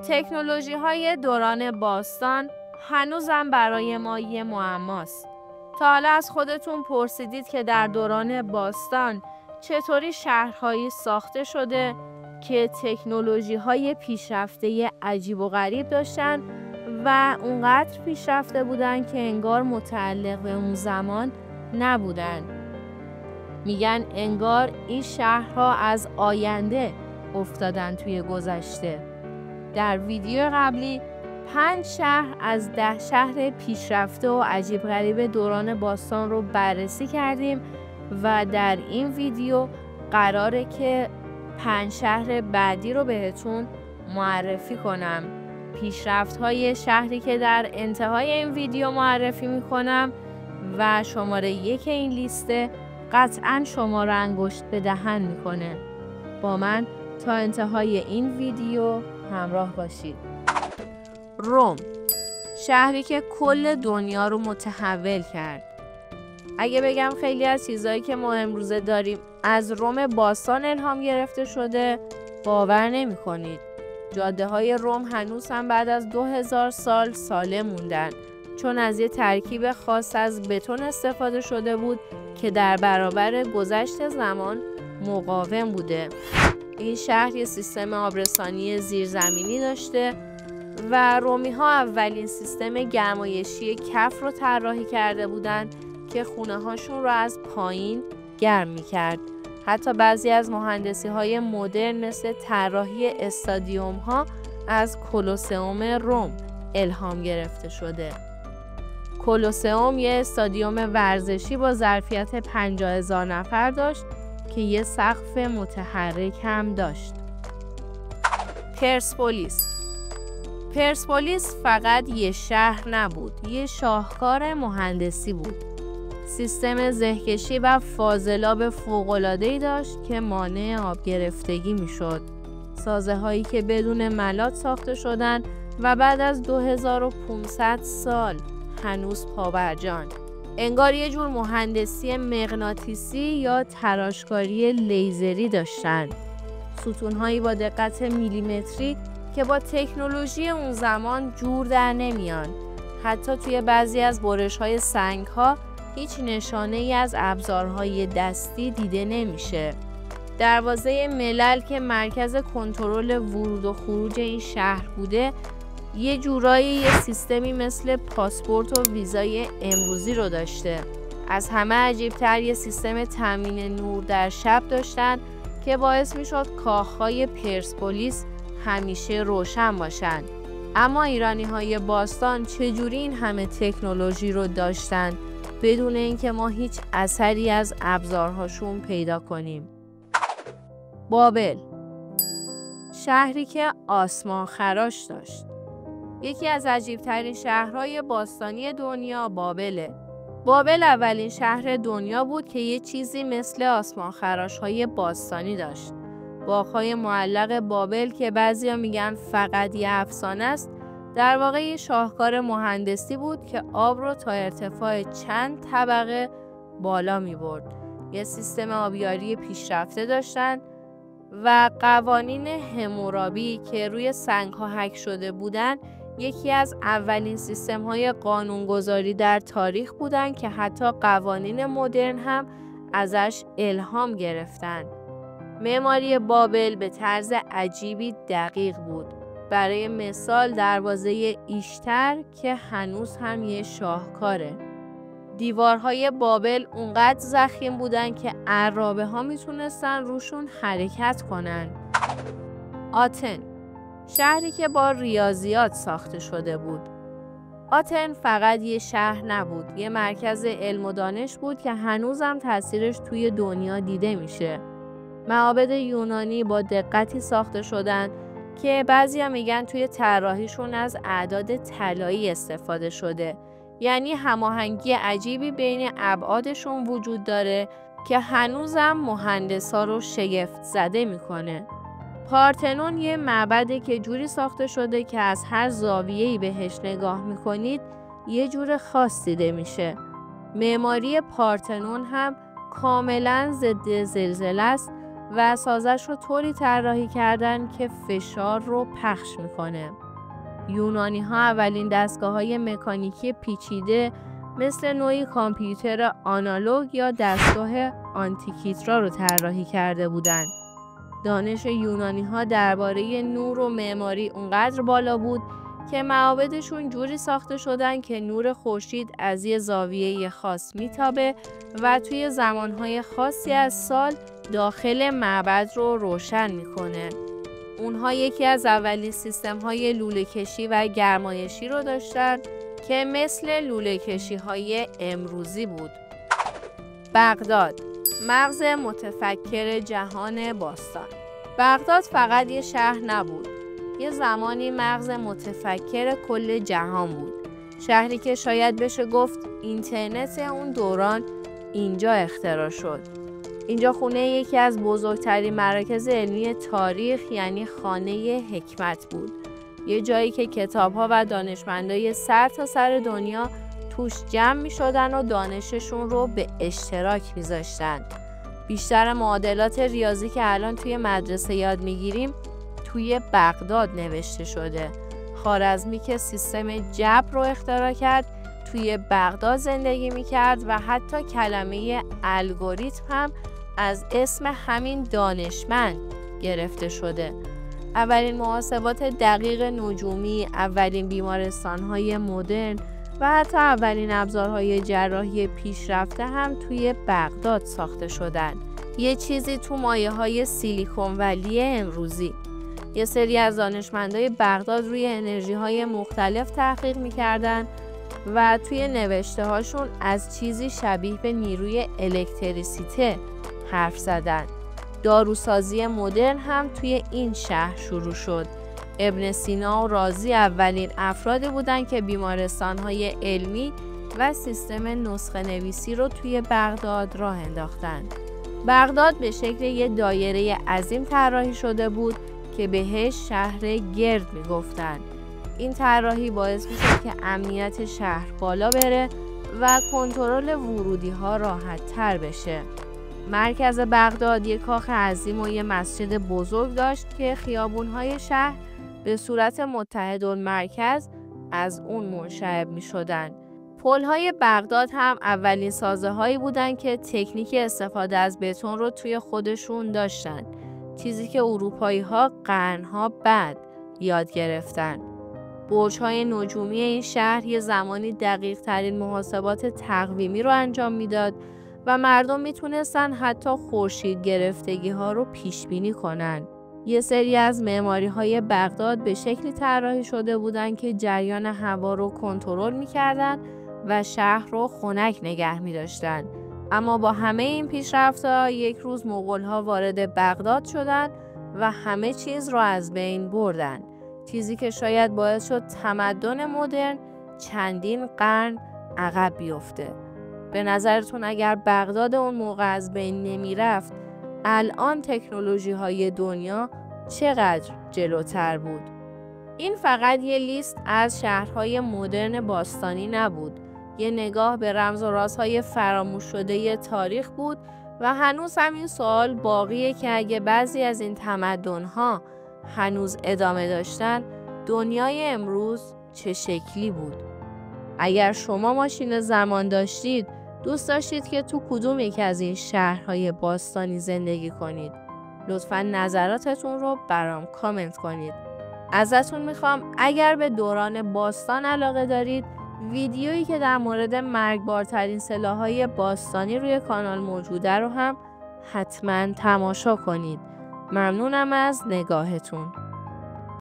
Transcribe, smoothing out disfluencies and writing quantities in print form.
تکنولوژی های دوران باستان هنوزم برای ما یه معماست. تا حالا از خودتون پرسیدید که در دوران باستان چطوری شهرهایی ساخته شده که تکنولوژی های پیشرفته عجیب و غریب داشتن و اونقدر پیشرفته بودن که انگار متعلق به اون زمان نبودن. میگن انگار این شهرها از آینده افتادن توی گذشته. در ویدیو قبلی 5 شهر از 10 شهر پیشرفته و عجیب غریب دوران باستان رو بررسی کردیم و در این ویدیو قراره که 5 شهر بعدی رو بهتون معرفی کنم. پیشرفت‌های شهری که در انتهای این ویدیو معرفی میکنم و شماره 1 این لیسته قطعاً شما رو انگشت به دهن میکنه. با من تا انتهای این ویدیو همراه باشید. روم، شهری که کل دنیا رو متحول کرد. اگه بگم خیلی از چیزایی که ما امروزه داریم از روم باستان الهام گرفته شده، باور نمی کنید. جاده های روم هنوز هم بعد از 2000 سال سالم موندن، چون از یه ترکیب خاص از بتون استفاده شده بود که در برابر گذشت زمان مقاوم بوده. این شهر یه سیستم آبرسانی زیرزمینی داشته و رومی ها اولین سیستم گرمایشی کف رو طراحی کرده بودن که خونه هاشون رو از پایین گرم می کرد. حتی بعضی از مهندسی های مدرن مثل طراحی استادیوم ها از کلوسئوم روم الهام گرفته شده. کلوسئوم یه استادیوم ورزشی با ظرفیت 50,000 نفر داشت که یه سقف متحرک هم داشت. پرسپولیس فقط یه شهر نبود، یه شاهکار مهندسی بود. سیستم زهکشی و فاضلاب فوق‌العاده‌ای داشت که مانع آب گرفتگی میشد. سازه هایی که بدون ملات ساخته شدن و بعد از 2500 سال هنوز پابرجان. انگار یه جور مهندسی مغناطیسی یا تراشکاری لیزری داشتن. ستونهایی با دقت میلیمتری که با تکنولوژی اون زمان جور در نمیان. حتی توی بعضی از برش‌های سنگ‌ها هیچ نشانه‌ای از ابزارهای دستی دیده نمیشه. دروازه ملل که مرکز کنترل ورود و خروج این شهر بوده، یه جورایی یه سیستمی مثل پاسپورت و ویزای امروزی رو داشته. از همه عجیب‌تر یه سیستم تامین نور در شب داشتن که باعث میشد کاخهای پرسپولیس همیشه روشن باشن. اما ایرانی‌های باستان چجوری این همه تکنولوژی رو داشتن بدون اینکه ما هیچ اثری از ابزارهاشون پیدا کنیم؟ بابل، شهری که آسمان خراش داشت. یکی از عجیب‌ترین شهرهای باستانی دنیا بابله. بابل اولین شهر دنیا بود که یه چیزی مثل آسمان خراش‌های باستانی داشت. باغ‌های معلق بابل که بعضیا میگن فقط یه افسانه است، در واقع یه شاهکار مهندسی بود که آب رو تا ارتفاع چند طبقه بالا می‌برد. یه سیستم آبیاری پیشرفته داشتن و قوانین حمورابی که روی سنگ‌ها حک شده بودن یکی از اولین سیستم‌های قانونگذاری در تاریخ بودن که حتی قوانین مدرن هم ازش الهام گرفتن. معماری بابل به طرز عجیبی دقیق بود. برای مثال دروازه ایشتر که هنوز هم یه شاهکاره. دیوارهای بابل اونقدر ضخیم بودن که عرابه ها میتونستن روشون حرکت کنن. آتن، شهری که با ریاضیات ساخته شده بود. آتن فقط یه شهر نبود، یه مرکز علم و دانش بود که هنوزم تاثیرش توی دنیا دیده میشه. معابد یونانی با دقتی ساخته شدن که بعضیا میگن توی طراحیشون از اعداد طلایی استفاده شده. یعنی هماهنگی عجیبی بین ابعادشون وجود داره که هنوزم مهندسا رو شگفت زده میکنه. پارتنون یه معبده که جوری ساخته شده که از هر زاویه‌ای بهش نگاه میکنید یه جور خاص دیده میشه. معماری پارتنون هم کاملا ضد زلزله است و سازش رو طوری طراحی کردن که فشار رو پخش میکنه. یونانی ها اولین دستگاه‌های مکانیکی پیچیده مثل نوعی کامپیوتر آنالوگ یا دستگاه آنتیکیترا رو طراحی کرده بودند. دانش یونانی ها درباره نور و معماری اونقدر بالا بود که معابدشون جوری ساخته شدن که نور خورشید از یه زاویه خاص میتابه و توی زمانهای خاصی از سال داخل معبد رو روشن میکنه. اونها یکی از اولین سیستم‌های لوله‌کشی و گرمایشی رو داشتن که مثل لوله‌کشی‌های امروزی بود. بغداد، مغز متفکر جهان باستان. بغداد فقط یه شهر نبود. یه زمانی مغز متفکر کل جهان بود. شهری که شاید بشه گفت اینترنت اون دوران اینجا اختراع شد. اینجا خونه یکی از بزرگترین مراکز علمی تاریخ یعنی خانه حکمت بود. یه جایی که کتاب‌ها و دانشمندای سر تا سر دنیا توش جمع می شدن و دانششون رو به اشتراک می ذاشتن. بیشتر معادلات ریاضی که الان توی مدرسه یاد می گیریم توی بغداد نوشته شده. خوارزمی که سیستم جبر رو اختراع کرد توی بغداد زندگی می کرد و حتی کلمه الگوریتم هم از اسم همین دانشمند گرفته شده. اولین محاسبات دقیق نجومی، اولین بیمارستان‌های مدرن و حتی اولین ابزارهای جراحی پیشرفته هم توی بغداد ساخته شدن. یه چیزی تو مایه‌های سیلیکون ولی امروزی. یه سری از دانشمندای بغداد روی انرژی‌های مختلف تحقیق می‌کردن و توی نوشته‌هاشون از چیزی شبیه به نیروی الکتریسیته حرف زدن. داروسازی مدرن هم توی این شهر شروع شد. ابن سینا و رازی اولین افرادی بودند که بیمارستان‌های علمی و سیستم نسخه نویسی رو توی بغداد راه انداختند. بغداد به شکل یه دایره عظیم طراحی شده بود که بهش شهر گرد میگفتن. این طراحی باعث میشه که امنیت شهر بالا بره و کنترل ورودی‌ها راحت تر بشه. مرکز بغداد یک کاخ عظیم و یک مسجد بزرگ داشت که خیابون‌های شهر به صورت متحدالمرکز از اون منشعب می‌شدن. پل‌های بغداد هم اولین سازه‌هایی بودن که تکنیک استفاده از بتون رو توی خودشون داشتن. چیزی که اروپایی‌ها قرن‌ها بعد یاد گرفتن. برج‌های نجومی این شهر یه زمانی دقیق‌ترین محاسبات تقویمی رو انجام میداد و مردم میتونستن حتی خورشید گرفتگی ها رو پیش بینی کنن. یه سری از معماری های بغداد به شکلی طراحی شده بودن که جریان هوا رو کنترل میکردن و شهر رو خنک نگه میداشتن. اما با همه این پیشرفت‌ها یک روز مغول‌ها وارد بغداد شدن و همه چیز رو از بین بردن. چیزی که شاید باعث شد تمدن مدرن چندین قرن عقب بیفته. به نظرتون اگر بغداد اون موقع از بین نمی رفت، الان تکنولوژی های دنیا چقدر جلوتر بود؟ این فقط یه لیست از شهرهای مدرن باستانی نبود. یه نگاه به رمز و رازهای فراموش شده تاریخ بود و هنوز همین سوال باقیه که اگه بعضی از این تمدن‌ها هنوز ادامه داشتن، دنیای امروز چه شکلی بود؟ اگر شما ماشین زمان داشتید، دوست داشتید که تو کدوم یکی از این شهرهای باستانی زندگی کنید؟ لطفاً نظراتتون رو برام کامنت کنید. ازتون میخوام اگر به دوران باستان علاقه دارید، ویدیویی که در مورد مرگبارترین سلاح‌های باستانی روی کانال موجوده رو هم حتماً تماشا کنید. ممنونم از نگاهتون.